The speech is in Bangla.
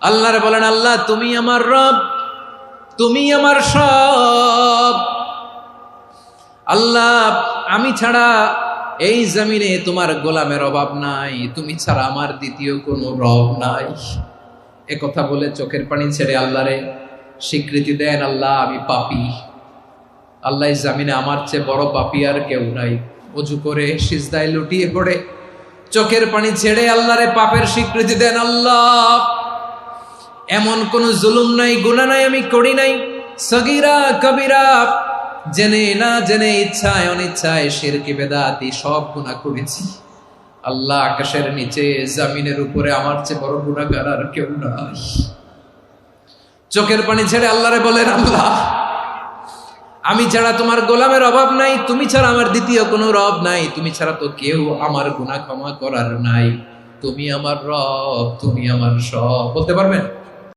আল্লাহরে বলেন, আল্লাহ তুমি আমার রব, তুমি আমার সব। আল্লাহ আমি ছাড়া এই জমিনে তোমার গোলামের অভাব নাই, তুমি ছাড়া আমার দ্বিতীয় কোনো রব নাই। এ কথা বলে চোখের পানি ছেড়ে আল্লাহরে স্বীকৃতি দেন, আল্লাহ আমি পাপী, আল্লাহ এই জমিনে আমার চেয়ে বড় পাপী আর কেউ নাই। অজু করে সিজদায় লুটিয়ে পড়ে চোখের পানি ছেড়ে আল্লাহরে পাপের স্বীকৃতি দেন, আল্লাহ এমন কোন জুলুম নাই, গুনাহ নাই আমি করি নাই, সগীরা কবিরা, জেনে না জেনে, ইচ্ছায় অনিচ্ছায়, শিরকি বেদাতি সব গুনাহ করেছি। আল্লাহ আকাশের নিচে জমিনের উপরে আমার চেয়ে বড় গুনাহগার আর কেউ নাই। চোখের পানি ছেড়ে আল্লাহরে বলেন, আল্লাহ আমি ছাড়া তোমার গোলামের অভাব নাই, তুমি ছাড়া আমার দ্বিতীয় কোনো রব নাই, তুমি ছাড়া তো কেউ আমার গুনাহ ক্ষমা করার নাই, তুমি আমার রব, তুমি আমার সব। বলতে পারবেন?